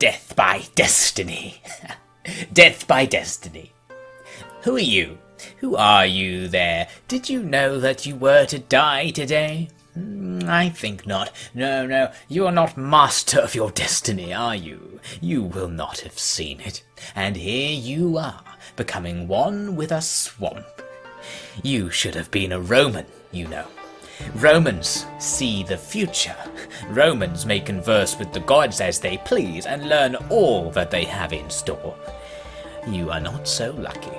Death by destiny. Death by destiny. Who are you? Who are you there? Did you know that you were to die today? I think not. No, you are not master of your destiny, are you? You will not have seen it. And here you are, becoming one with a swamp. You should have been a Roman, you know. Romans see the future. Romans may converse with the gods as they please and learn all that they have in store. You are not so lucky.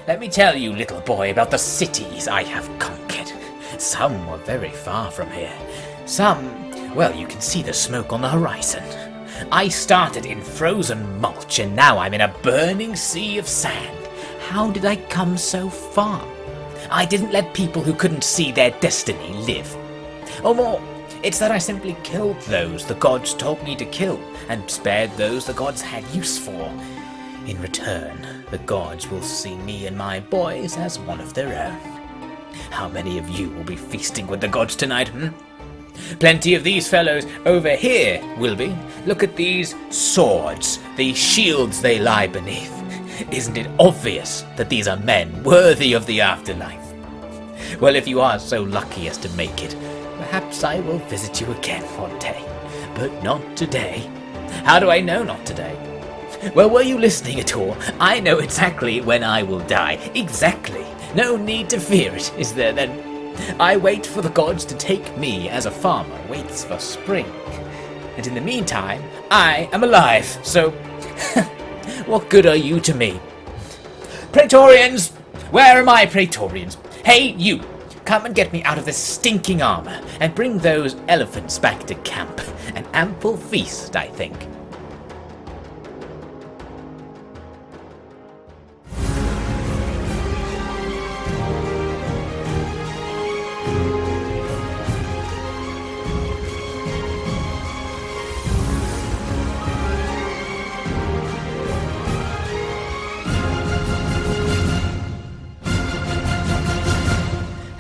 Let me tell you, little boy, about the cities I have conquered. Some were very far from here. Some, well, you can see the smoke on the horizon. I started in frozen mulch and now I'm in a burning sea of sand. How did I come so far? I didn't let people who couldn't see their destiny live. Or more, it's that I simply killed those the gods told me to kill and spared those the gods had use for. In return, the gods will see me and my boys as one of their own. How many of you will be feasting with the gods tonight, Plenty of these fellows over here will be. Look at these swords, these shields they lie beneath. Isn't it obvious that these are men worthy of the afterlife? Well, if you are so lucky as to make it, perhaps I will visit you again one day. But not today. How do I know not today? Well, were you listening at all? I know exactly when I will die. Exactly. No need to fear it, is there then? I wait for the gods to take me as a farmer waits for spring. And in the meantime, I am alive, so what good are you to me? Praetorians! Where are my Praetorians? Hey, you! Come and get me out of this stinking armor and bring those elephants back to camp. An ample feast, I think.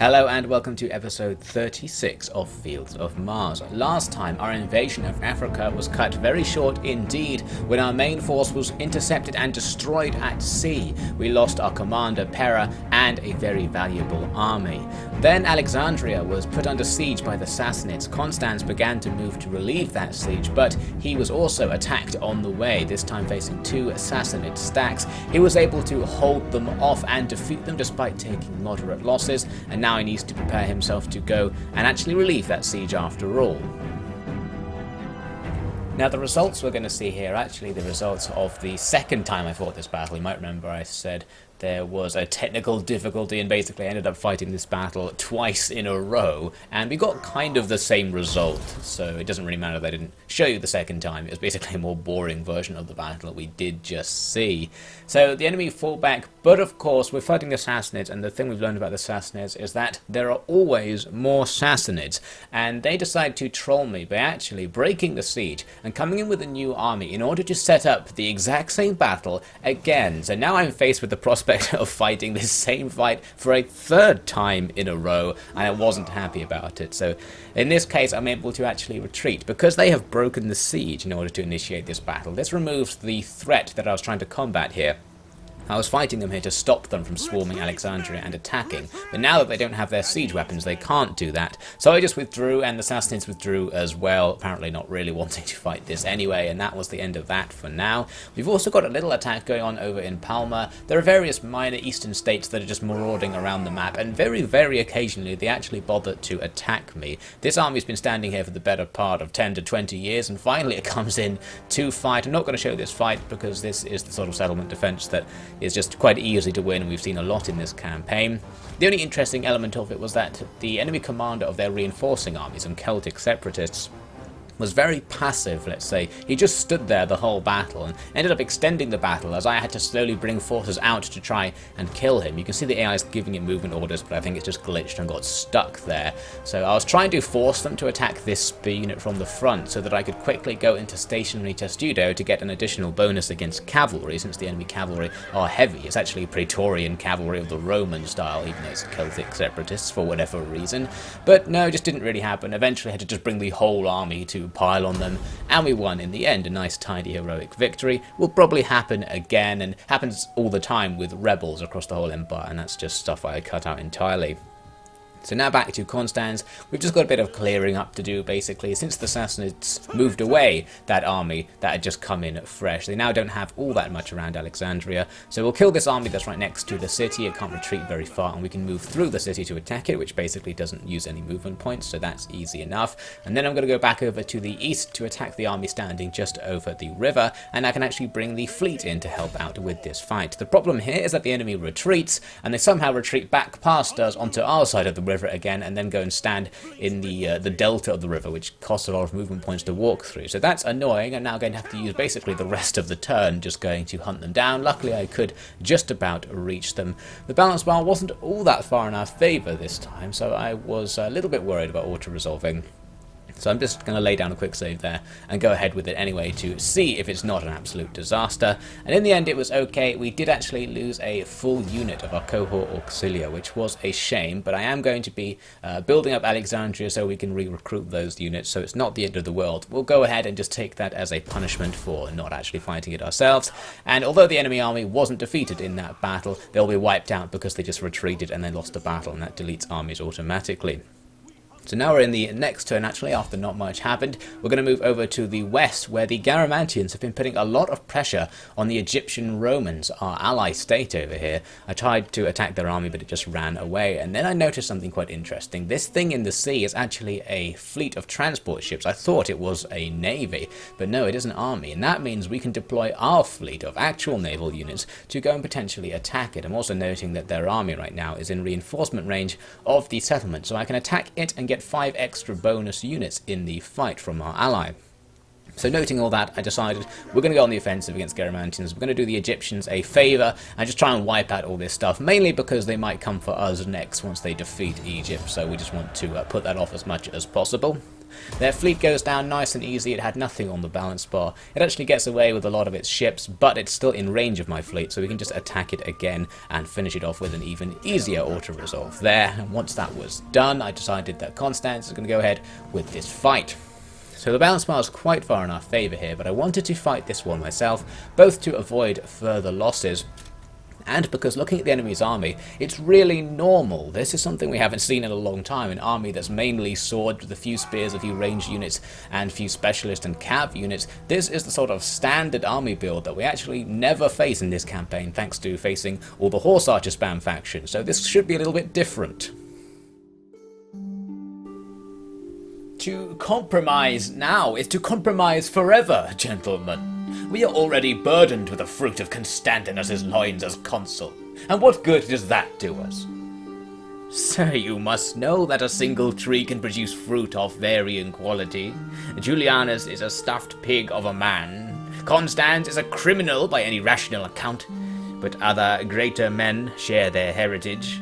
Hello and welcome to episode 36 of Fields of Mars. Last time our invasion of Africa was cut very short indeed when our main force was intercepted and destroyed at sea. We lost our commander Pera and a very valuable army. Then Alexandria was put under siege by the Sassanids. Constans began to move to relieve that siege, but he was also attacked on the way, this time facing two Sassanid stacks. He was able to hold them off and defeat them despite taking moderate losses, and now he needs to prepare himself to go and actually relieve that siege after all. Now the results we're going to see here are actually the results of the second time I fought this battle. You might remember I said there was a technical difficulty and basically I ended up fighting this battle twice in a row and we got kind of the same result, so it doesn't really matter that I didn't show you the second time. It was basically a more boring version of the battle we did just see. So the enemy fought back, but of course we're fighting the Sassanids, and the thing we've learned about the Sassanids is that there are always more Sassanids, and they decide to troll me by actually breaking the siege and coming in with a new army in order to set up the exact same battle again. So now I'm faced with the prospect of fighting this same fight for a third time in a row, and I wasn't happy about it. So in this case I'm able to actually retreat because they have broken the siege in order to initiate this battle. This removes the threat that I was trying to combat here. I was fighting them here to stop them from swarming Alexandria and attacking, but now that they don't have their siege weapons, they can't do that. So I just withdrew, and the Sassanids withdrew as well, apparently not really wanting to fight this anyway, and that was the end of that for now. We've also got a little attack going on over in Palmyra. There are various minor eastern states that are just marauding around the map, and very occasionally they actually bother to attack me. This army's been standing here for the better part of 10 to 20 years, and finally it comes in to fight. I'm not going to show this fight because this is the sort of settlement defense that is just quite easy to win, and we've seen a lot in this campaign. The only interesting element of it was that the enemy commander of their reinforcing army, some Celtic separatists, was very passive, let's say. He just stood there the whole battle and ended up extending the battle as I had to slowly bring forces out to try and kill him. You can see the AI is giving him movement orders, but I think it's just glitched and got stuck there. So I was trying to force them to attack this unit from the front so that I could quickly go into stationary testudo to get an additional bonus against cavalry, since the enemy cavalry are heavy. It's actually Praetorian cavalry of the Roman style, even though it's Celtic separatists for whatever reason. But no, it just didn't really happen. Eventually I had to just bring the whole army to to pile on them, and we won in the end. A nice tidy heroic victory. Will probably happen again, and happens all the time with rebels across the whole empire, and that's just stuff I cut out entirely. So now back to Constans. We've just got a bit of clearing up to do, basically. Since the Sassanids moved away that army that had just come in fresh, they now don't have all that much around Alexandria. So we'll kill this army that's right next to the city. It can't retreat very far, and we can move through the city to attack it, which basically doesn't use any movement points, so that's easy enough. And then I'm going to go back over to the east to attack the army standing just over the river, and I can actually bring the fleet in to help out with this fight. The problem here is that the enemy retreats, and they somehow retreat back past us onto our side of the river again, and then go and stand in the delta of the river, which costs a lot of movement points to walk through. So that's annoying. I'm now going to have to use basically the rest of the turn just going to hunt them down. Luckily I could just about reach them. The balance bar wasn't all that far in our favour this time, so I was a little bit worried about auto-resolving. So I'm just going to lay down a quick save there and go ahead with it anyway to see if it's not an absolute disaster. And in the end it was okay. We did actually lose a full unit of our cohort auxilia, which was a shame, but I am going to be building up Alexandria so we can re-recruit those units, so it's not the end of the world. We'll go ahead and just take that as a punishment for not actually fighting it ourselves. And although the enemy army wasn't defeated in that battle, they'll be wiped out because they just retreated and then lost the battle, and that deletes armies automatically. So now we're in the next turn, actually, after not much happened. We're going to move over to the west, where the Garamantians have been putting a lot of pressure on the Egyptian Romans, our ally state over here. I tried to attack their army, but it just ran away. And then I noticed something quite interesting. This thing in the sea is actually a fleet of transport ships. I thought it was a navy, but no, it is an army. And that means we can deploy our fleet of actual naval units to go and potentially attack it. I'm also noting that their army right now is in reinforcement range of the settlement, so I can attack it and get 5 extra bonus units in the fight from our ally. So noting all that, I decided we're going to go on the offensive against Garamantians. We're going to do the Egyptians a favour and just try and wipe out all this stuff, mainly because they might come for us next once they defeat Egypt, so we just want to put that off as much as possible. Their fleet goes down nice and easy. It had nothing on the balance bar. It actually gets away with a lot of its ships, but it's still in range of my fleet, so we can just attack it again and finish it off with an even easier auto-resolve there. And once that was done, I decided that Constans is going to go ahead with this fight. So the balance bar is quite far in our favour here, but I wanted to fight this one myself, both to avoid further losses, and because looking at the enemy's army, it's really normal. This is something we haven't seen in a long time, an army that's mainly sword with a few spears, a few ranged units, and a few specialist and cav units. This is the sort of standard army build that we actually never face in this campaign, thanks to facing all the horse archer spam factions, so this should be a little bit different. To compromise now is to compromise forever, gentlemen. We are already burdened with the fruit of Constantinus's loins as consul, and what good does that do us? Sir, you must know that a single tree can produce fruit of varying quality. Julianus is a stuffed pig of a man. Constans is a criminal by any rational account, but other greater men share their heritage.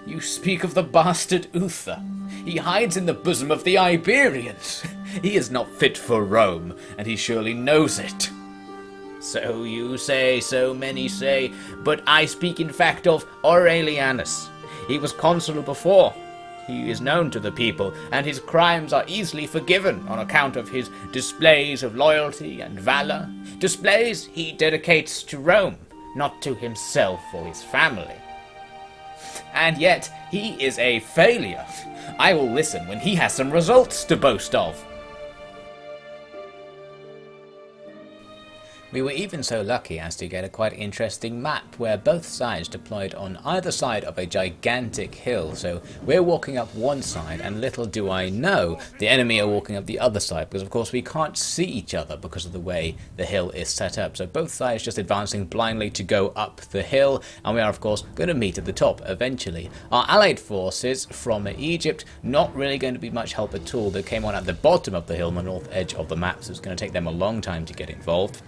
You speak of the bastard Uther. He hides in the bosom of the Iberians. He is not fit for Rome, and he surely knows it. So you say, so many say, but I speak in fact of Aurelianus. He was consul before. He is known to the people, and his crimes are easily forgiven on account of his displays of loyalty and valor. Displays he dedicates to Rome, not to himself or his family. And yet, he is a failure. I will listen when he has some results to boast of. We were even so lucky as to get a quite interesting map where both sides deployed on either side of a gigantic hill, so we're walking up one side and little do I know the enemy are walking up the other side, because of course we can't see each other because of the way the hill is set up, so both sides just advancing blindly to go up the hill, and we are of course going to meet at the top eventually. Our allied forces from Egypt, not really going to be much help at all. They came on at the bottom of the hill on the north edge of the map, so it's going to take them a long time to get involved.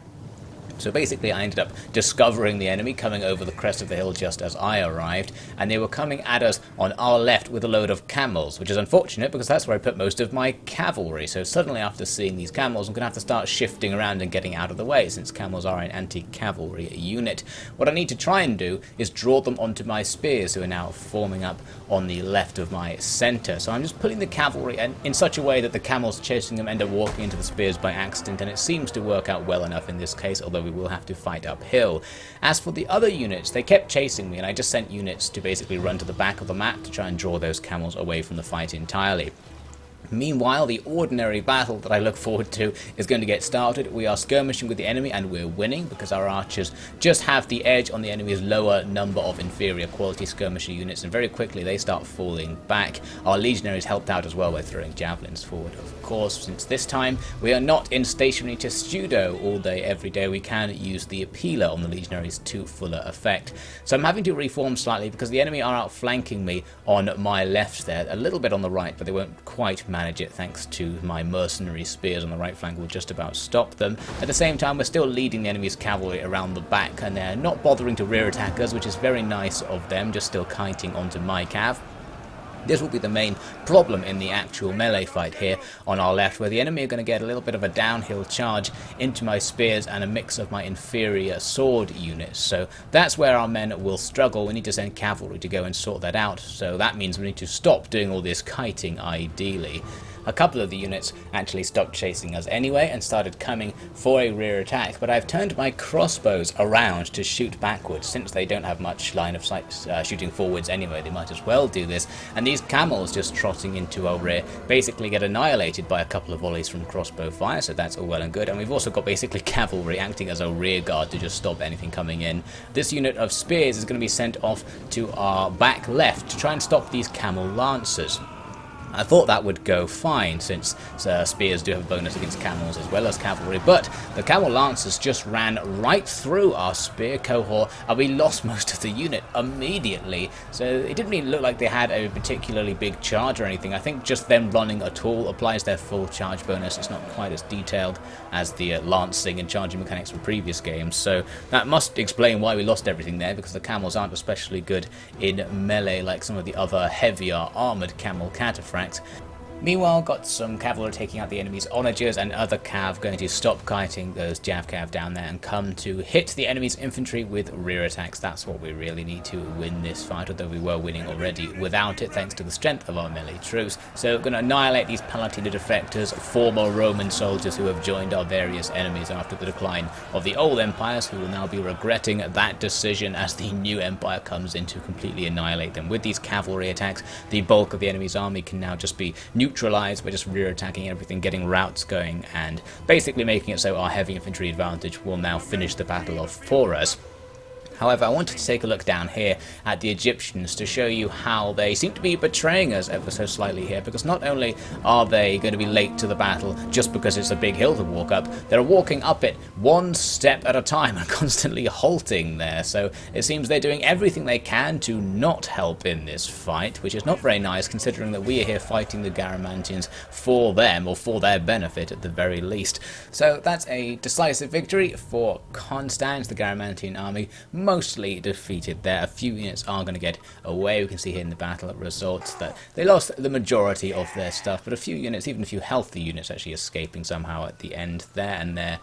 So basically I ended up discovering the enemy coming over the crest of the hill just as I arrived, and they were coming at us on our left with a load of camels, which is unfortunate because that's where I put most of my cavalry. So suddenly after seeing these camels, I'm going to have to start shifting around and getting out of the way, since camels are an anti-cavalry unit. What I need to try and do is draw them onto my spears, who are now forming up on the left of my centre. So I'm just putting the cavalry in such a way that the camels chasing them end up walking into the spears by accident, and it seems to work out well enough in this case, although we will have to fight uphill. As for the other units, they kept chasing me, and I just sent units to basically run to the back of the map to try and draw those camels away from the fight entirely. Meanwhile, the ordinary battle that I look forward to is going to get started. We are skirmishing with the enemy and we're winning because our archers just have the edge on the enemy's lower number of inferior quality skirmisher units, and very quickly they start falling back. Our legionaries helped out as well by throwing javelins forward. Of course, since this time we are not in stationary testudo all day every day, we can use the Attila on the legionaries to fuller effect. So I'm having to reform slightly because the enemy are outflanking me on my left there, a little bit on the right, but they won't quite manage it thanks to my mercenary spears on the right flank will just about stop them. At the same time, we're still leading the enemy's cavalry around the back, and they're not bothering to rear attack us, which is very nice of them, just still kiting onto my cav. This will be the main problem in the actual melee fight here on our left, where the enemy are going to get a little bit of a downhill charge into my spears and a mix of my inferior sword units. So that's where our men will struggle. We need to send cavalry to go and sort that out. So that means we need to stop doing all this kiting ideally. A couple of the units actually stopped chasing us anyway and started coming for a rear attack, but I've turned my crossbows around to shoot backwards. Since they don't have much line of sight shooting forwards anyway, they might as well do this. And these camels just trotting into our rear basically get annihilated by a couple of volleys from crossbow fire, so that's all well and good. And we've also got basically cavalry acting as a rear guard to just stop anything coming in. This unit of spears is going to be sent off to our back left to try and stop these camel lancers. I thought that would go fine, since spears do have a bonus against camels as well as cavalry, but the camel lancers just ran right through our spear cohort and we lost most of the unit immediately. So it didn't really look like they had a particularly big charge or anything. I think just them running at all applies their full charge bonus. It's not quite as detailed as the lancing and charging mechanics from previous games, so that must explain why we lost everything there, because the camels aren't especially good in melee like some of the other heavier armoured camel cataphracts. Meanwhile, got some cavalry taking out the enemy's onagers, and other cav going to stop kiting those jav cav down there and come to hit the enemy's infantry with rear attacks. That's what we really need to win this fight, although we were winning already without it thanks to the strength of our melee troops. So we're going to annihilate these Palatine defectors, former Roman soldiers who have joined our various enemies after the decline of the old empires, who will now be regretting that decision as the new empire comes in to completely annihilate them. With these cavalry attacks, the bulk of the enemy's army can now just be neutralized by just rear attacking everything, getting routes going, and basically making it so our heavy infantry advantage will now finish the battle off for us. However, I wanted to take a look down here at the Egyptians to show you how they seem to be betraying us ever so slightly here, because not only are they going to be late to the battle just because it's a big hill to walk up, they're walking up it one step at a time and constantly halting there. So it seems they're doing everything they can to not help in this fight, which is not very nice considering that we are here fighting the Garamantians for them, or for their benefit at the very least. So that's a decisive victory for Constans. The Garamantian army mostly defeated there. A few units are going to get away. We can see here in the battle results that they lost the majority of their stuff, but a few units, even a few healthy units, actually escaping somehow at the end there, and their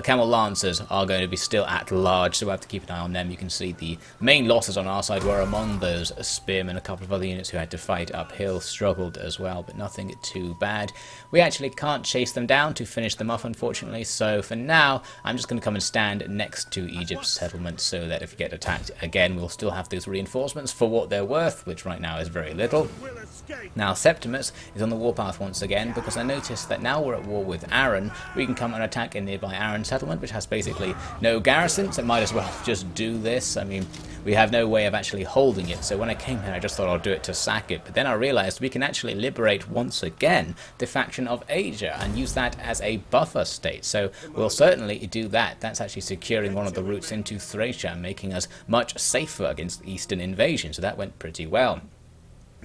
camel lancers are going to be still at large, so we'll have to keep an eye on them. You can see the main losses on our side were among those spearmen. A couple of other units who had to fight uphill struggled as well, but nothing too bad. We actually can't chase them down to finish them off, unfortunately, so for now I'm just going to come and stand next to Egypt's settlement so that if we get attacked again we'll still have those reinforcements for what they're worth, which right now is very little. Now Septimus is on the warpath once again, because I noticed that now we're at war with Aaron, we can come and attack a nearby Aaron settlement, which has basically no garrison, so might as well just do this. I mean, we have no way of actually holding it, so when I came here I just thought I'll do it to sack it, but then I realized we can actually liberate once again the faction of Asia and use that as a buffer state, so we'll certainly do that. That's actually securing one of the routes into Thracia, making us much safer against Eastern invasion, so that went pretty well.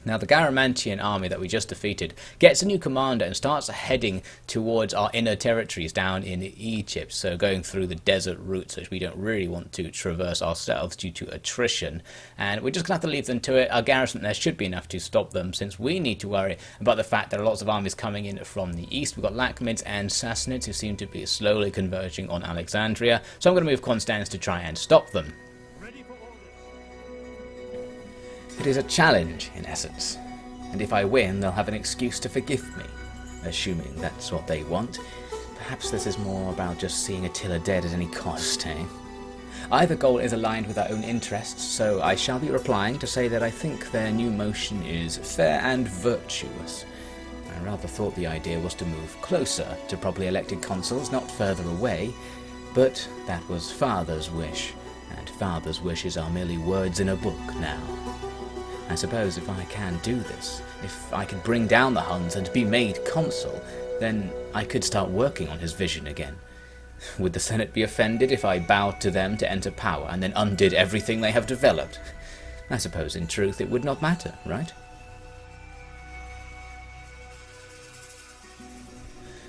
Now the Garamantian army that we just defeated gets a new commander and starts heading towards our inner territories down in Egypt, so going through the desert routes which we don't really want to traverse ourselves due to attrition, and we're just going to have to leave them to it. Our garrison there should be enough to stop them, since we need to worry about the fact that there are lots of armies coming in from the east. We've got Lakhmids and Sassanids who seem to be slowly converging on Alexandria, so I'm going to move Constans to try and stop them. It is a challenge, in essence, and if I win, they'll have an excuse to forgive me, assuming that's what they want. Perhaps this is more about just seeing Attila dead at any cost, eh? Either goal is aligned with our own interests, so I shall be replying to say that I think their new motion is fair and virtuous. I rather thought the idea was to move closer to properly elected consuls, not further away, but that was Father's wish, and Father's wishes are merely words in a book now. I suppose if I can do this, if I could bring down the Huns and be made consul, then I could start working on his vision again. Would the Senate be offended if I bowed to them to enter power and then undid everything they have developed? I suppose in truth it would not matter, right?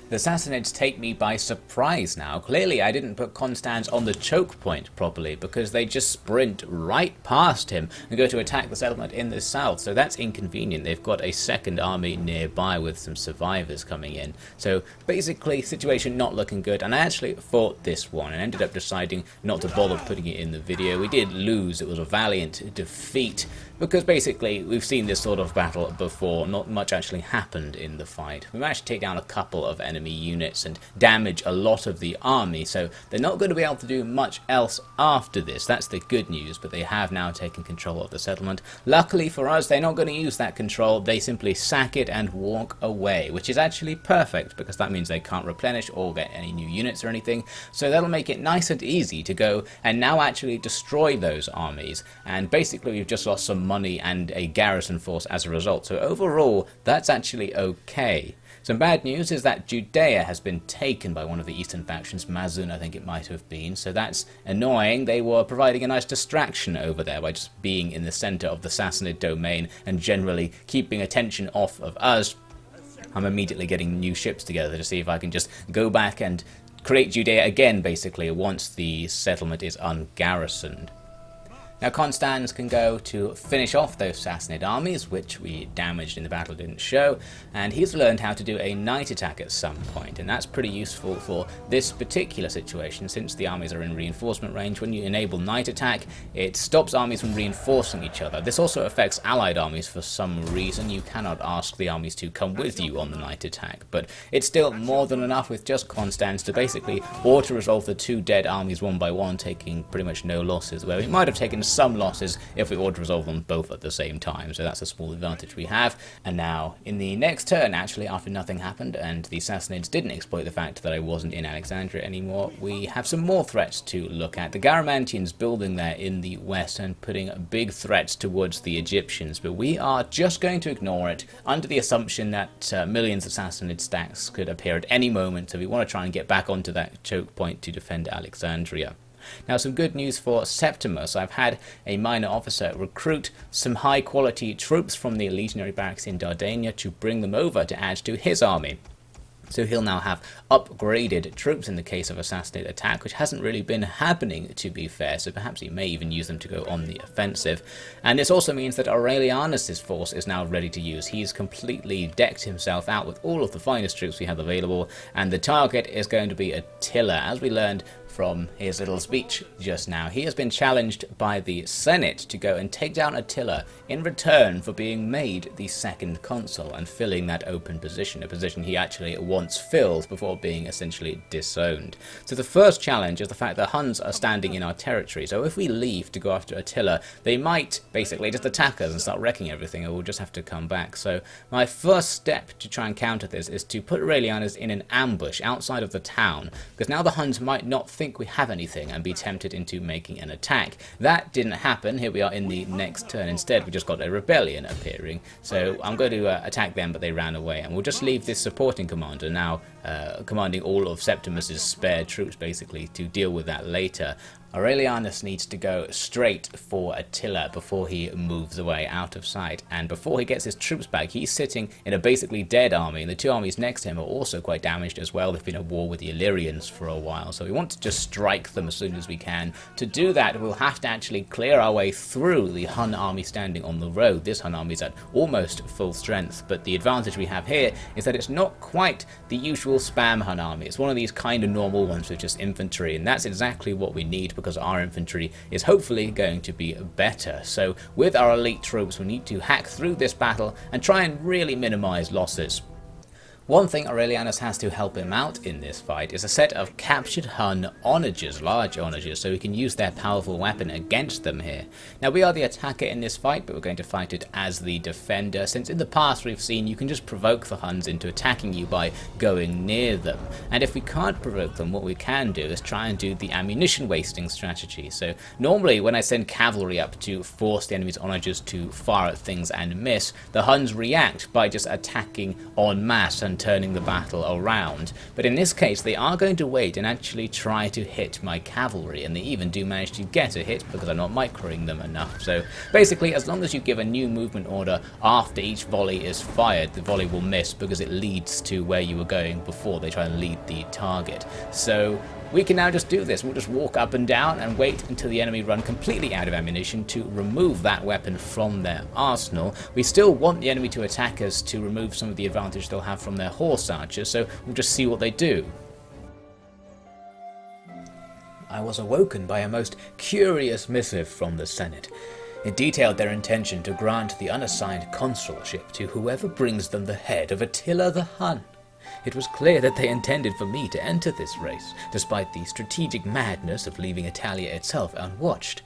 The Sassanids take me by surprise now. Clearly I didn't put Constans on the choke point properly, because they just sprint right past him and go to attack the settlement in the south, so that's inconvenient. They've got a second army nearby with some survivors coming in. So basically, situation not looking good, and I actually fought this one and ended up deciding not to bother putting it in the video. We did lose, it was a valiant defeat, because basically we've seen this sort of battle before. Not much actually happened in the fight. We managed to take down a couple of enemy units and damage a lot of the army, so they're not going to be able to do much else after this. That's the good news, but they have now taken control of the settlement. Luckily for us, they're not going to use that control. They simply sack it and walk away, which is actually perfect, because that means they can't replenish or get any new units or anything, so that'll make it nice and easy to go and now actually destroy those armies, and basically we've just lost some money and a garrison force as a result, so overall that's actually okay. Some bad news is that Judea has been taken by one of the eastern factions, Mazun I think it might have been, so that's annoying. They were providing a nice distraction over there by just being in the centre of the Sassanid domain and generally keeping attention off of us. I'm immediately getting new ships together to see if I can just go back and create Judea again, basically, once the settlement is ungarrisoned. Now Constans can go to finish off those Sassanid armies, which we damaged in the battle, didn't show, and he's learned how to do a night attack at some point, and that's pretty useful for this particular situation, since the armies are in reinforcement range. When you enable night attack, it stops armies from reinforcing each other. This also affects allied armies for some reason. You cannot ask the armies to come with you on the night attack, but it's still more than enough with just Constans to basically auto-resolve the two dead armies one by one, taking pretty much no losses, where we might have taken some losses if we auto-resolve them both at the same time, so that's a small advantage we have. And now, in the next turn, actually, after nothing happened and the Sassanids didn't exploit the fact that I wasn't in Alexandria anymore, we have some more threats to look at. The Garamantians building there in the west and putting big threats towards the Egyptians, but we are just going to ignore it under the assumption that millions of Sassanid stacks could appear at any moment, so we want to try and get back onto that choke point to defend Alexandria. Now, some good news for Septimus. I've had a minor officer recruit some high quality troops from the legionary barracks in Dardania to bring them over to add to his army. So he'll now have upgraded troops in the case of a Sassanid attack, which hasn't really been happening, to be fair, so perhaps he may even use them to go on the offensive. And this also means that Aurelianus' force is now ready to use. He's completely decked himself out with all of the finest troops we have available, and the target is going to be Attila. As we learned from his little speech just now, he has been challenged by the Senate to go and take down Attila in return for being made the second consul and filling that open position, a position he actually once filled before being essentially disowned. So the first challenge is the fact that Huns are standing in our territory, so if we leave to go after Attila, they might basically just attack us and start wrecking everything, and we'll just have to come back. So my first step to try and counter this is to put Aurelianus in an ambush outside of the town, because now the Huns might not think we have anything and be tempted into making an attack. That didn't happen. Here we are in the next turn. Instead, we just got a rebellion appearing. So I'm going to attack them, but they ran away, and we'll just leave this supporting commander now commanding all of Septimus's spare troops basically to deal with that later. Aurelianus needs to go straight for Attila before he moves away out of sight, and before he gets his troops back he's sitting in a basically dead army, and the two armies next to him are also quite damaged as well. They've been at war with the Illyrians for a while, so we want to just strike them as soon as we can. To do that we'll have to actually clear our way through the Hun army standing on the road. This Hun army is at almost full strength, but the advantage we have here is that it's not quite the usual spam Hun army. It's one of these kind of normal ones with just infantry, and that's exactly what we need because our infantry is hopefully going to be better. So with our elite troops we need to hack through this battle and try and really minimize losses. One thing Aurelianus has to help him out in this fight is a set of captured Hun onagers, large onagers, so we can use their powerful weapon against them here. Now we are the attacker in this fight, but we're going to fight it as the defender, since in the past we've seen you can just provoke the Huns into attacking you by going near them. And if we can't provoke them, what we can do is try and do the ammunition wasting strategy. So normally when I send cavalry up to force the enemy's onagers to fire at things and miss, the Huns react by just attacking en masse and turning the battle around. But in this case they are going to wait and actually try to hit my cavalry, and they even do manage to get a hit because I'm not microing them enough. So basically as long as you give a new movement order after each volley is fired, the volley will miss because it leads to where you were going before they try and lead the target. So we can now just do this. We'll just walk up and down and wait until the enemy run completely out of ammunition to remove that weapon from their arsenal. We still want the enemy to attack us to remove some of the advantage they'll have from their horse archers, so we'll just see what they do. I was awoken by a most curious missive from the Senate. It detailed their intention to grant the unassigned consulship to whoever brings them the head of Attila the Hun. It was clear that they intended for me to enter this race, despite the strategic madness of leaving Italia itself unwatched.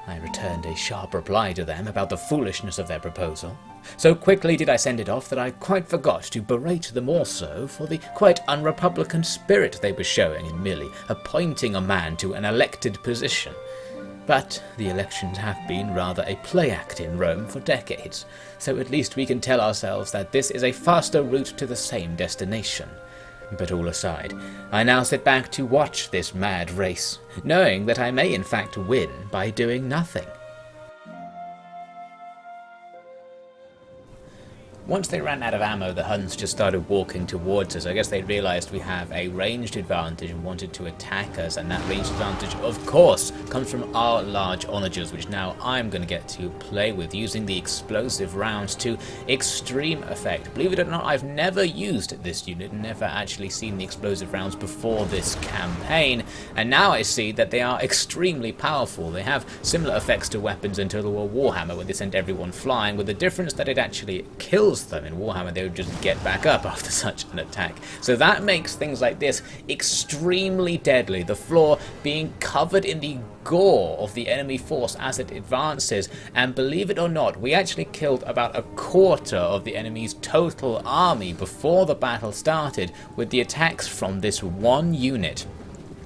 I returned a sharp reply to them about the foolishness of their proposal. So quickly did I send it off that I quite forgot to berate them also for the quite unrepublican spirit they were showing in merely appointing a man to an elected position. But the elections have been rather a play act in Rome for decades, so at least we can tell ourselves that this is a faster route to the same destination. But all aside, I now sit back to watch this mad race, knowing that I may in fact win by doing nothing. Once they ran out of ammo, the Huns just started walking towards us. I guess they realized we have a ranged advantage and wanted to attack us, and that ranged advantage, of course, comes from our large onagers, which now I'm going to get to play with, using the explosive rounds to extreme effect. Believe it or not, I've never used this unit, never actually seen the explosive rounds before this campaign, and now I see that they are extremely powerful. They have similar effects to weapons in Total War Warhammer, where they send everyone flying, with the difference that it actually kills them. In Warhammer they would just get back up after such an attack. So that makes things like this extremely deadly, the floor being covered in the gore of the enemy force as it advances, and believe it or not, we actually killed about a quarter of the enemy's total army before the battle started with the attacks from this one unit.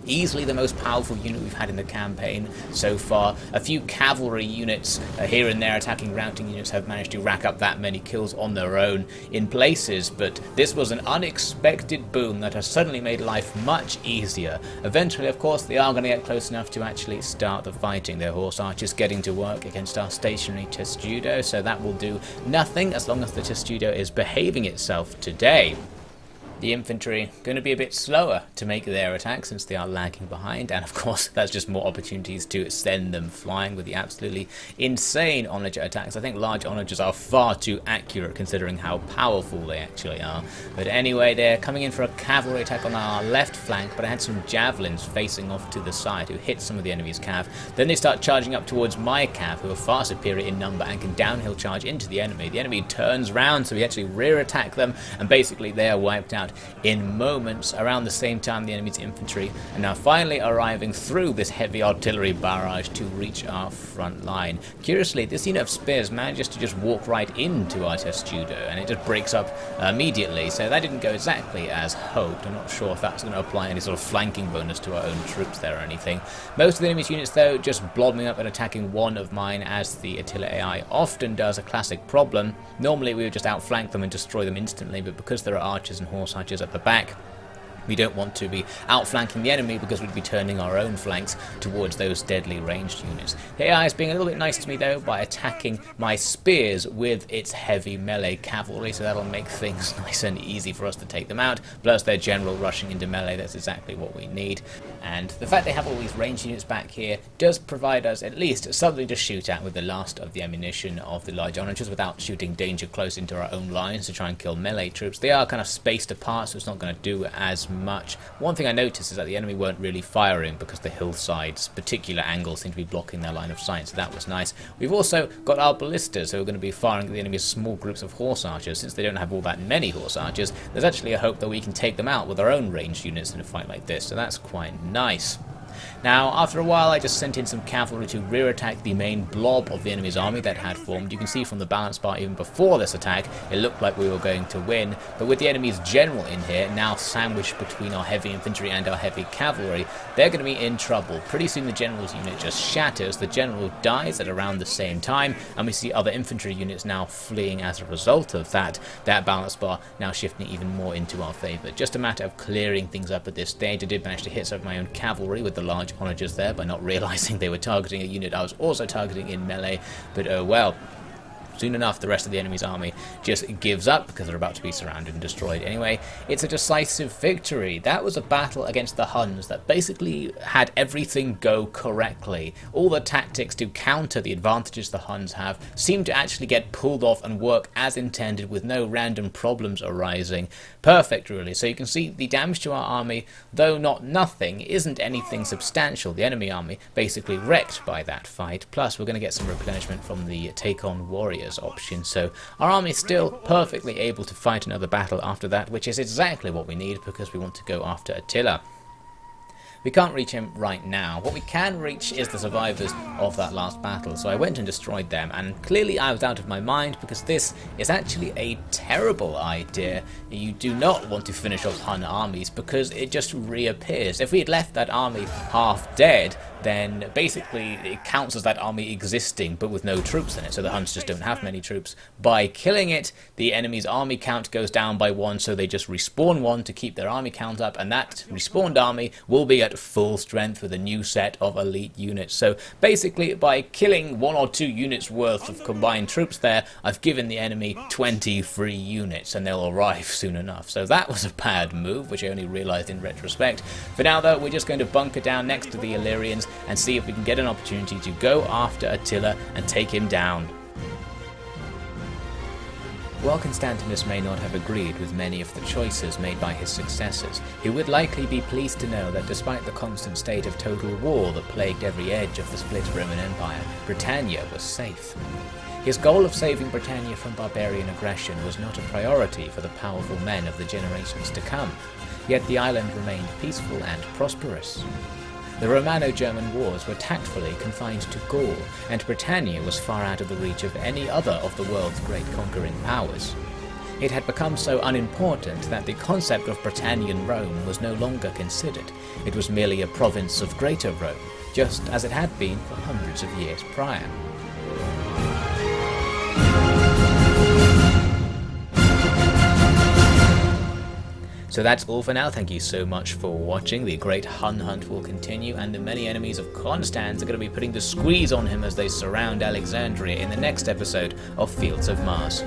Easily the most powerful unit we've had in the campaign so far. A few cavalry units here and there attacking routing units have managed to rack up that many kills on their own in places, but this was an unexpected boom that has suddenly made life much easier. Eventually, of course, they are going to get close enough to actually start the fighting. Their horse archers getting to work against our stationary testudo, so that will do nothing as long as the testudo is behaving itself today. The infantry going to be a bit slower to make their attack since they are lagging behind, and of course that's just more opportunities to send them flying with the absolutely insane onager attacks. I think large onagers are far too accurate considering how powerful they actually are. But anyway, they're coming in for a cavalry attack on our left flank, but I had some javelins facing off to the side who hit some of the enemy's cav. Then they start charging up towards my cav, who are far superior in number and can downhill charge into the enemy. The enemy turns round, so we actually rear attack them, and basically they are wiped out in moments. Around the same time, the enemy's infantry are now finally arriving through this heavy artillery barrage to reach our front line. Curiously, this unit of spears manages to just walk right into our testudo, and it just breaks up immediately, so that didn't go exactly as hoped. I'm not sure if that's going to apply any sort of flanking bonus to our own troops there or anything. Most of the enemy's units, though, just blobbing up and attacking one of mine, as the Attila AI often does, a classic problem. Normally we would just outflank them and destroy them instantly, but because there are archers and horse archers at the back, We don't want to be outflanking the enemy because we'd be turning our own flanks towards those deadly ranged units. The AI is being a little bit nice to me though by attacking my spears with its heavy melee cavalry, so that'll make things nice and easy for us to take them out. Plus their general rushing into melee, that's exactly what we need. And the fact they have all these ranged units back here does provide us at least something to shoot at with the last of the ammunition of the large archers without shooting danger close into our own lines to try and kill melee troops. They are kind of spaced apart, so it's not going to do as much. One thing I noticed is that the enemy weren't really firing because the hillside's particular angles seem to be blocking their line of sight, so that was nice. We've also got our ballistas who are going to be firing at the enemy's small groups of horse archers. Since they don't have all that many horse archers, there's actually a hope that we can take them out with our own ranged units in a fight like this, so that's quite nice. Now, after a while, I just sent in some cavalry to rear attack the main blob of the enemy's army that had formed. You can see from the balance bar, even before this attack, it looked like we were going to win. But with the enemy's general in here, now sandwiched between our heavy infantry and our heavy cavalry, they're going to be in trouble. Pretty soon the general's unit just shatters, the general dies at around the same time, and we see other infantry units now fleeing as a result of that. That balance bar now shifting even more into our favour. Just a matter of clearing things up at this stage. I did manage to hit some of my own cavalry with the large onagers there by not realizing they were targeting a unit I was also targeting in melee, but oh well. Soon enough, the rest of the enemy's army just gives up because they're about to be surrounded and destroyed anyway. It's a decisive victory. That was a battle against the Huns that basically had everything go correctly. All the tactics to counter the advantages the Huns have seem to actually get pulled off and work as intended with no random problems arising. Perfect, really. So you can see the damage to our army, though not nothing, isn't anything substantial. The enemy army basically wrecked by that fight. Plus, we're going to get some replenishment from the take-on warriors option, so our army is still perfectly able to fight another battle after that, which is exactly what we need because we want to go after Attila. We can't reach him right now. What we can reach is the survivors of that last battle, so I went and destroyed them, and clearly I was out of my mind because this is actually a terrible idea. You do not want to finish off Hun armies because it just reappears. If we had left that army half dead, then basically it counts as that army existing but with no troops in it, so the Huns just don't have many troops. By killing it, the enemy's army count goes down by 1, so they just respawn 1 to keep their army count up, and that respawned army will be at full strength with a new set of elite units. So basically, by killing 1 or 2 units worth of combined troops there, I've given the enemy 20 free units, and they'll arrive soon enough. So that was a bad move, which I only realised in retrospect. For now though, we're just going to bunker down next to the Illyrians and see if we can get an opportunity to go after Attila and take him down. While Constantinus may not have agreed with many of the choices made by his successors, he would likely be pleased to know that despite the constant state of total war that plagued every edge of the split Roman Empire, Britannia was safe. His goal of saving Britannia from barbarian aggression was not a priority for the powerful men of the generations to come, yet the island remained peaceful and prosperous. The Romano-German wars were tactfully confined to Gaul, and Britannia was far out of the reach of any other of the world's great conquering powers. It had become so unimportant that the concept of Britannian Rome was no longer considered. It was merely a province of Greater Rome, just as it had been for hundreds of years prior. So that's all for now. Thank you so much for watching. The great Hun hunt will continue, and the many enemies of Constans are going to be putting the squeeze on him as they surround Alexandria in the next episode of Fields of Mars.